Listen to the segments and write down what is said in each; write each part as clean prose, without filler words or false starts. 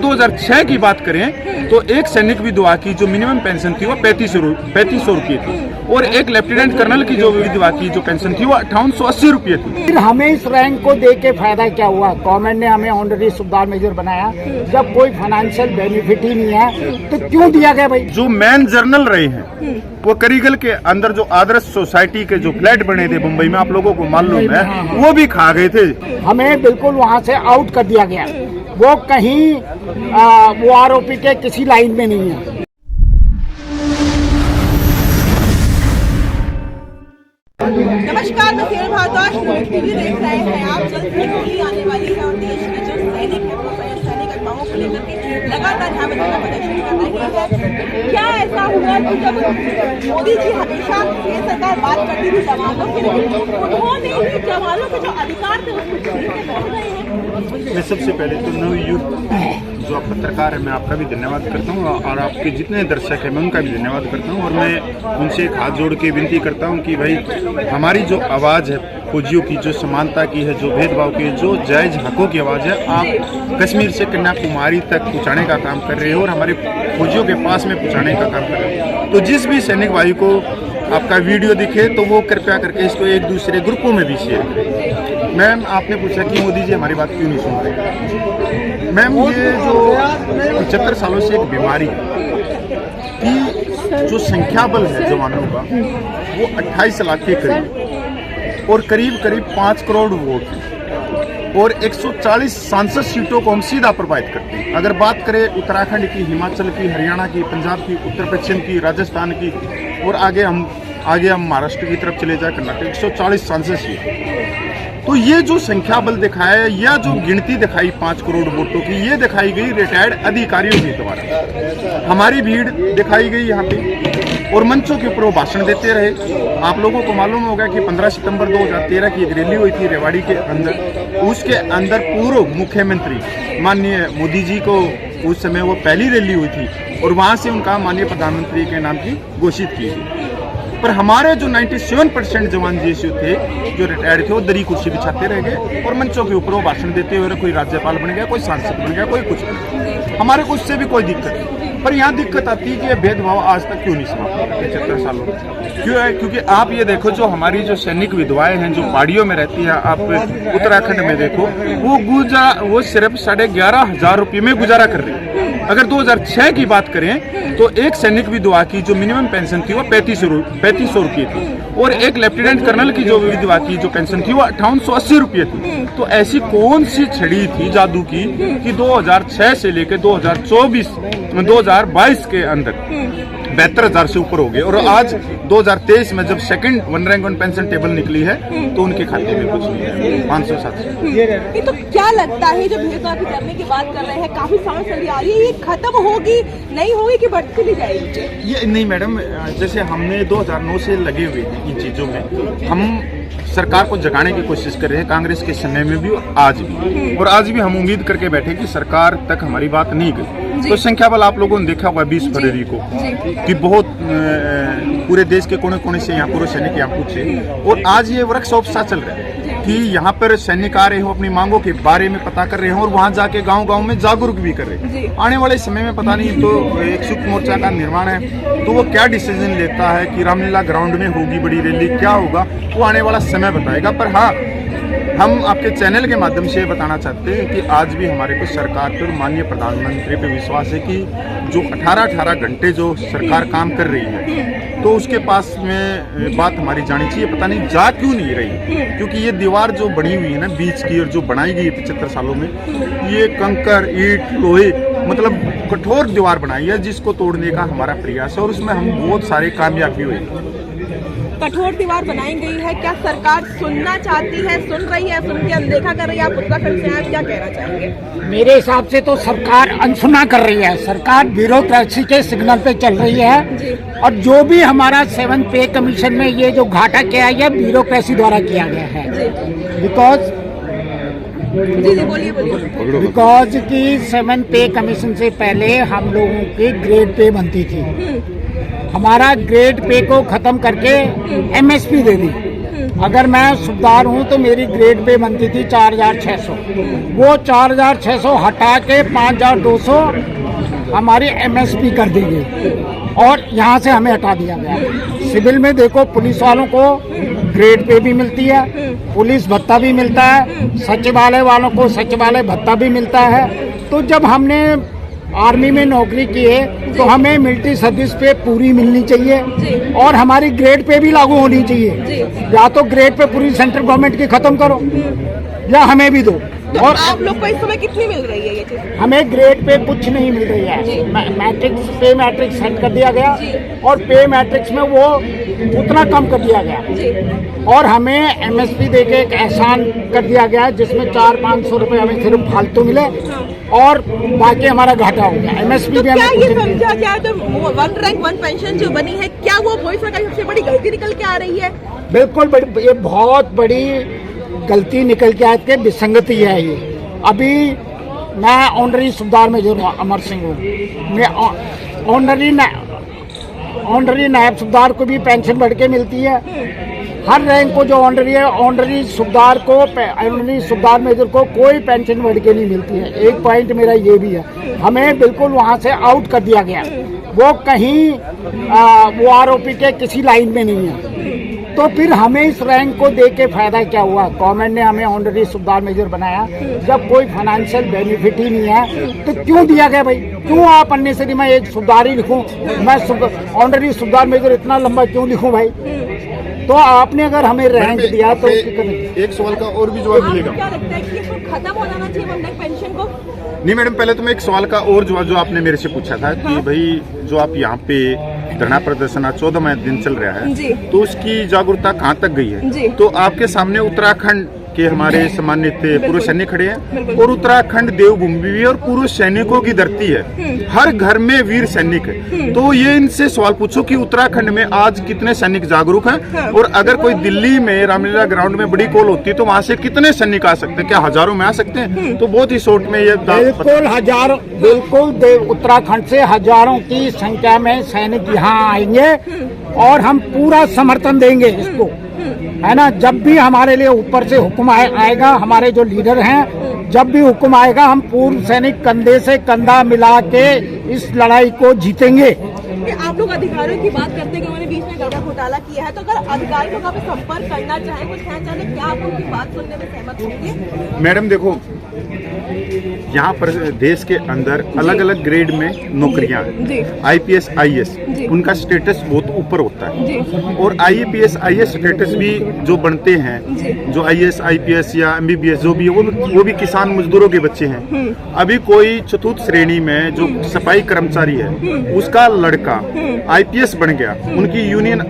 2006 की बात करें तो एक सैनिक विधवा की जो मिनिमम पेंशन थी वो 3500 रुपये थी, और एक लेफ्टिनेंट कर्नल की जो विधवा की जो पेंशन थी वो 5880 रुपये थी। फिर हमें इस रैंक को दे के फायदा क्या हुआ? गवर्नमेंट ने हमें ऑनरेरी सूबेदार मेजर बनाया, जब कोई फाइनेंशियल बेनिफिट ही नहीं है तो क्यों दिया गया भाई? जो मैन जर्नल रहे हैं वो करीगल के अंदर जो आदर्श सोसाइटी के जो फ्लैट बने थे मुंबई में, आप लोगों को मालूम है, वो भी खा गए थे। हमें बिल्कुल वहाँ से आउट कर दिया गया। वो कहीं वो आरोपी के किसी लाइन में नहीं है। नमस्कार, मैं सीरल भारद्वाज न्यूज़ टीवी देख रहे हैं आप। जल्द ही होली आने वाली है और देश के जो सैनिक है वो सैनिक अगवाओं को लेकर के लगातार यहाँ पर धरना प्रदर्शन कर रही है। क्या ऐसा हुआ कि जब मोदी जी हमेशा ये सरकार बात करती थी जवानों के लिए, उन्होंने ही जवानों के जो अधिकार थे उसको छीन के बैठ गए हैं? मैं सबसे पहले तो नवयुक्त जो आप पत्रकार है मैं आपका भी धन्यवाद करता हूँ, और आपके जितने दर्शक हैं मैं उनका भी धन्यवाद करता हूँ। और मैं उनसे एक हाथ जोड़ के विनती करता हूँ कि भाई हमारी जो आवाज़ है फौजियों की, जो समानता की है, जो भेदभाव की, जो जायज़ हकों की आवाज़ है, आप कश्मीर से कन्याकुमारी तक पहुँचाने का काम कर रहे हो और हमारे फौजियों के पास में पहुँचाने का काम कर रहे हो। तो जिस भी सैनिक भाई को आपका वीडियो दिखे तो वो कृपया करके इसको एक दूसरे ग्रुपों में भी शेयर करें। मैम, आपने पूछा कि मोदी जी हमारी बात क्यों नहीं सुन रहे। मैम, ये जो 75 सालों से एक बीमारी है कि जो संख्या बल है जवानों का वो 28 लाख के करीब, और करीब 5 करोड़ वोट हैं, और 140 सांसद सीटों को हम सीधा प्रभावित करते हैं। अगर बात करें उत्तराखंड की, हिमाचल की, हरियाणा की, पंजाब की, उत्तर पश्चिम की, राजस्थान की, और आगे हम महाराष्ट्र की तरफ चले जाए, कर्नाटक, 140 सांसद सीट। तो ये जो संख्या बल दिखाया या जो गिनती दिखाई 5 करोड़ वोटों की, ये दिखाई गई रिटायर्ड अधिकारियों के द्वारा। हमारी भीड़ दिखाई गई यहाँ पे और मंचों के ऊपर वो भाषण देते रहे। आप लोगों को मालूम होगा कि 15 सितंबर 2013 की एक रैली हुई थी रेवाड़ी के अंदर। उसके अंदर पूर्व मुख्यमंत्री माननीय मोदी जी को उस समय वो पहली रैली हुई थी और वहाँ से उनका माननीय प्रधानमंत्री के नाम की घोषित की थी। पर हमारे जो 97% जवान जीएसयू थे जो रिटायर्ड थे वो दरी कुर्सी बिछाते रह गए और मंचों के ऊपर वो भाषण देते हुए कोई राज्यपाल बन गया, कोई सांसद बन गया, कोई कुछ बन गया। हमारे को उससे भी कोई दिक्कत नहीं। पर यहाँ दिक्कत आती है कि ये भेदभाव आज तक क्यों नहीं समाप्त हुआ 75 सालों में? क्यों है? क्योंकि आप ये देखो, जो हमारी जो सैनिक विधवाएं हैं जो पहाड़ियों में रहती है, आप उत्तराखंड में देखो, वो सिर्फ 11,500 रुपये में गुजारा कर रही है। अगर 2006 की बात करें तो एक सैनिक विधवा की जो मिनिमम पेंशन थी वो 3500 रुपये थी, और एक लेफ्टिनेंट कर्नल की जो विधवा की जो पेंशन थी वो 5880 रुपये थी। तो ऐसी कौन सी छड़ी थी जादू की कि 2006 से लेकर 2022 के अंदर 72,000 से ऊपर हो गए, और आज 2023 में जब second one rank one pension table निकली है तो उनके खाते में कुछ नहीं है, 500-700। तो क्या लगता है जो भेदभाव करने की बात कर रहे हैं, काफी समय चली आ रही है, ये खत्म होगी नहीं होगी कि बढ़ती चली जाएगी? ये नहीं मैडम, जैसे हमने 2009 से लगे हुए थे इन चीजों में, हम सरकार को जगाने की कोशिश कर रहे हैं, कांग्रेस के समय में भी और आज भी, और आज भी हम उम्मीद करके बैठे कि सरकार तक हमारी बात नहीं गई। तो संख्या बल आप लोगों ने देखा होगा 20 फरवरी को कि बहुत पूरे देश के कोने कोने से यहाँ पूर्व सैनिक यहाँ पूछे, और आज ये वर्कशॉप सा चल रहा है कि यहाँ पर सैनिक आ रहे हो, अपनी मांगों के बारे में पता कर रहे हो और वहाँ जाके गांव-गांव में जागरूक भी कर रहे हैं। आने वाले समय में पता नहीं, तो एक सुख मोर्चा का निर्माण है तो वो क्या डिसीजन लेता है कि रामलीला ग्राउंड में होगी बड़ी रैली, क्या होगा वो आने वाला समय बताएगा। पर हाँ, हम आपके चैनल के माध्यम से बताना चाहते हैं कि आज भी हमारे को सरकार पर, माननीय प्रधानमंत्री पे विश्वास है कि जो 18 घंटे जो सरकार काम कर रही है तो उसके पास में बात हमारी जानी चाहिए। पता नहीं जा क्यों नहीं रही, क्योंकि ये दीवार जो बनी हुई है ना बीच की और जो बनाई गई है 75 सालों में, ये कंकर, ईंट, लोहे, मतलब कठोर दीवार बनाई है जिसको तोड़ने का हमारा प्रयास है, और उसमें हम बहुत सारे कामयाब भी हुए। कठोर दीवार बनाई गई है, क्या सरकार सुनना चाहती है, सुन रही है, सुन के अनदेखा कर रही है? आप उत्तराखंड से आप क्या कहना चाहेंगे? मेरे हिसाब से तो सरकार अनसुना कर रही है। सरकार ब्यूरोक्रेसी के सिग्नल पे चल रही है, और जो भी हमारा 7th पे कमीशन में ये जो घाटा किया गया ब्यूरोक्रेसी द्वारा किया गया है। बिकॉज की 7th पे कमीशन से पहले हम लोगों की ग्रेड पे बनती थी, हमारा ग्रेड पे को खत्म करके MSP दे दी, अगर मैं सूबेदार हूँ तो मेरी ग्रेड पे बनती थी 4,600, वो 4,600 हटा के 5,200 हमारी MSP कर दी गई और यहाँ से हमें हटा दिया गया। सिविल में देखो पुलिस वालों को ग्रेड पे भी मिलती है, पुलिस भत्ता भी मिलता है, सचिवालय वालों को सचिवालय भत्ता भी मिलता है। तो जब हमने आर्मी में नौकरी की है तो हमें मिलिट्री सर्विस पे पूरी मिलनी चाहिए और हमारी ग्रेड पे भी लागू होनी चाहिए। या तो ग्रेड पे पूरी सेंट्रल गवर्नमेंट की खत्म करो या हमें भी दो। तो और आप लोग को इस समय कितनी मिल रही है ये चीज? हमें ग्रेड पे कुछ नहीं मिल रही है। मैट्रिक्स पे मैट्रिक्स सेट कर दिया गया और पे मैट्रिक्स में वो उतना कम कर दिया गया और हमें MSP देके एक एहसान कर दिया गया जिसमें 400-500 रुपए हमें सिर्फ फालतू मिले और बाकी हमारा घाटा हो गया। MSP तो भी क्या हमें ये समझा जाए तो 1 रैंक 1 पेंशन जो बनी है, क्या वो मोदी सरकार की सबसे बड़ी गलती निकल के आ रही है? बिल्कुल ये बहुत बड़ी गलती निकल के आती है, विसंगति है ये। अभी मैं ऑनरी सूबेदार मेजर अमर सिंह हूँ, मैं ऑनरी नायब सूबेदार को भी पेंशन बढ़ के मिलती है। हर रैंक को जो ऑनरी है, ऑनरी सूबेदार मेजर को कोई पेंशन बढ़ के नहीं मिलती है। एक पॉइंट मेरा ये भी है, हमें बिल्कुल वहाँ से आउट कर दिया गया। वो कहीं वो आरोपी के किसी लाइन में नहीं है। तो फिर हमें इस रैंक को दे के फायदा क्या हुआ? गवर्नमेंट ने हमें ऑनरी सूबेदार मेजर बनाया, जब कोई फाइनेंशियल बेनिफिट ही नहीं है तो क्यों दिया गया भाई? क्यों आप अननेसेसरी मैं एक सूबेदार ही लिखूं, मैं ऑनरी सूबेदार मेजर इतना लंबा क्यों लिखूं भाई? तो आपने अगर हमें रैंक दिया तो एक सवाल का और भी जवाब मिलेगा। क्या लगता है कि इसको खत्म हो जाना चाहिए 1 रैंक पेंशन को? नहीं मैडम, पहले तो मैं एक सवाल का और जवाब जो आपने मेरे से पूछा था कि भाई जो आप यहाँ पे धरना प्रदर्शन आज 14वां दिन चल रहा है तो उसकी जागरूकता कहाँ तक गई है? तो आपके सामने उत्तराखंड के हमारे सम्मानित पूर्व सैनिक खड़े हैं और उत्तराखंड देवभूमि भी है और पूर्व सैनिकों की धरती है। हर घर में वीर सैनिक है। तो ये इनसे सवाल पूछो कि उत्तराखंड में आज कितने सैनिक जागरूक हैं और अगर कोई दिल्ली में रामलीला ग्राउंड में बड़ी कॉल होती है तो वहाँ से कितने सैनिक आ सकते हैं? क्या हजारों में आ सकते हैं? तो बहुत ही शॉर्ट में ये बिल्कुल उत्तराखंड से हजारों की संख्या में सैनिक यहाँ आएंगे और हम पूरा समर्थन देंगे इसको, है ना। जब भी हमारे लिए ऊपर से हुक्म आएगा, हमारे जो लीडर हैं, जब भी हुक्म आएगा हम पूर्व सैनिक कंधे से कंधा मिला के इस लड़ाई को जीतेंगे। आप लोग अधिकारियों की बात करते हैं कि उन्होंने बीच में गड़ा घोटाला किया है, तो अगर अधिकारियों का संपर्क करना चाहे, कुछ कहना चाहे, क्या आप उनकी बात सुनने में सहमत होंगे? मैडम देखो, यहाँ पर देश के अंदर अलग अलग ग्रेड में नौकरियां हैं। IPS IAS उनका स्टेटस बहुत ऊपर होता है और IAPS IAS स्टेटस भी जो बनते हैं, जो IAS IPS या MBBS जो भी है वो भी किसान मजदूरों के बच्चे हैं। अभी कोई चतुर्थ श्रेणी में जो सफाई कर्मचारी है उसका लड़का IPS बन गया, उनकी यूनियन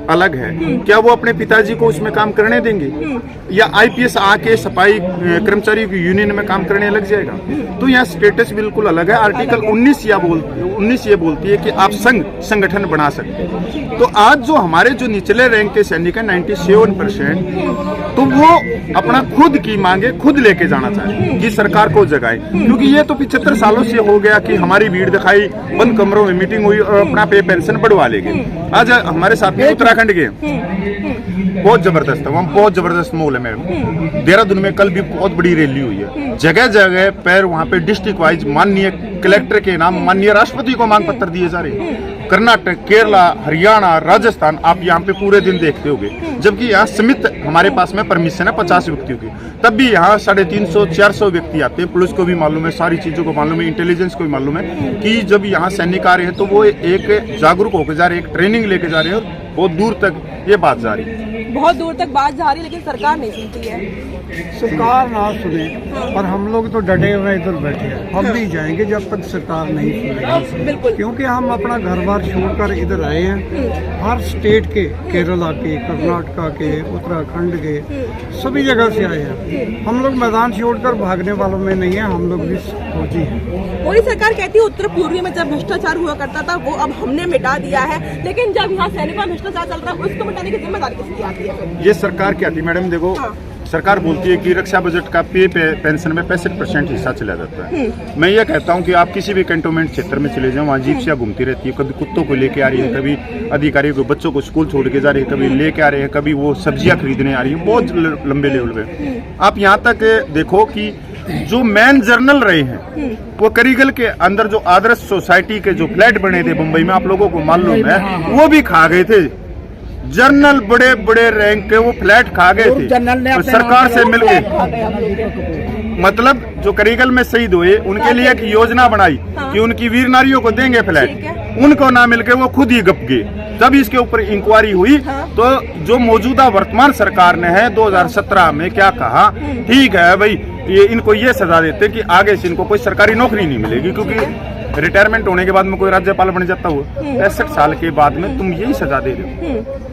अलग है, क्या वो अपने पिताजी को उसमें काम करने देंगे? या IPS आके सफाई कर्मचारी की यूनियन में काम करने लग जाएगा? तो यहाँ स्टेटस बिल्कुल अलग है। आर्टिकल 19 ये बोलती है कि आप संगठन बना सकते हैं। तो आज जो हमारे जो निचले रैंक के सैनिक है 97%, तो वो अपना खुद की मांगे खुद लेके जाना चाहे कि सरकार को जगाए, क्योंकि ये तो 75 सालों से हो गया कि हमारी भीड़ दिखाई, बंद कमरों में मीटिंग हुई और अपना पे पेंशन बढ़वा लेंगे। आज हमारे साथी उत्तराखंड के बहुत जबरदस्त है, वहाँ बहुत जबरदस्त माहौल है मैडम। देहरादून में कल भी बहुत बड़ी रैली हुई है, जगह जगह पर वहाँ पे डिस्ट्रिक्ट वाइज माननीय कलेक्टर के नाम माननीय राष्ट्रपति को मांग पत्र दिए जा रहे हैं। कर्नाटक, केरला, हरियाणा, राजस्थान आप यहाँ पे पूरे दिन देखते होंगे, जबकि यहाँ सीमित हमारे पास में परमिशन है 50 व्यक्तियों की, तब भी यहाँ 350-400 व्यक्ति आते हैं। पुलिस को भी मालूम है, सारी चीजों को मालूम है, इंटेलिजेंस को भी मालूम है कि जब यहाँ सैनिक आ रहे हैं तो वो एक जागरूक होकर जा रहे हैं, एक ट्रेनिंग लेके जा रहे हैं और बहुत दूर तक ये बात जा रही है। बहुत दूर तक बात जा रही है, लेकिन सरकार नहीं सुनती है। सरकार ना सुने पर हम लोग तो डटे हुए इधर बैठे हैं, हम नहीं जाएंगे जब तक सरकार नहीं सुनेगी। बिल्कुल, क्योंकि हम अपना घर बार छोड़कर इधर आए हैं। हर स्टेट के, केरला के, कर्नाटका के, उत्तराखंड के, सभी जगह से आए हैं। हम लोग मैदान छोड़कर भागने वालों में नहीं है, हम लोग भी फौजी हैं। मोदी सरकार कहती है उत्तर पूर्वी में जब भ्रष्टाचार हुआ करता था वो अब हमने मिटा दिया है, लेकिन जब यहाँ सैनिकों में भ्रष्टाचार चल रहा है उसको मिटाने की जिम्मेदारी किसकी आती है? ये सरकार क्या थी मैडम? देखो, सरकार बोलती है कि रक्षा बजट का पेंशन में 65% हिस्सा चला जाता है। मैं ये कहता हूँ कि आप किसी भी कैंटोनमेंट क्षेत्र में चले जाओ, वहाँ जिप्सियाँ घूमती रहती है, कभी कुत्तों को लेके आ रही है, कभी अधिकारियों को बच्चों को स्कूल छोड़ के जा रही है, कभी लेके आ रहे हैं, कभी वो सब्जियाँ खरीदने आ रही है, बहुत लंबे लेवल पे। आप यहाँ तक देखो कि जो मैन जर्नल रहे हैं वो करीगल के अंदर जो आदर्श सोसाइटी के जो फ्लैट बने थे मुंबई में, आप लोगों को मालूम है, वो भी खा गए थे। जर्नल बड़े बड़े रैंक के वो फ्लैट खा गए थे तो सरकार से मिलके, मतलब जो करीगल में शहीद हुए उनके लिए एक योजना बनाई कि उनकी वीर नारियों को देंगे फ्लैट, उनको ना मिलके वो खुद ही गप गए। जब इसके ऊपर इंक्वायरी हुई तो जो मौजूदा वर्तमान सरकार ने है 2017 में क्या कहा, ठीक है भाई ये इनको ये सजा देते कि आगे से इनको कोई सरकारी नौकरी नहीं मिलेगी, क्योंकि रिटायरमेंट होने के बाद में कोई राज्यपाल बन जाता हुआ 65 साल के बाद में तुम यही सजा दे रहे हो।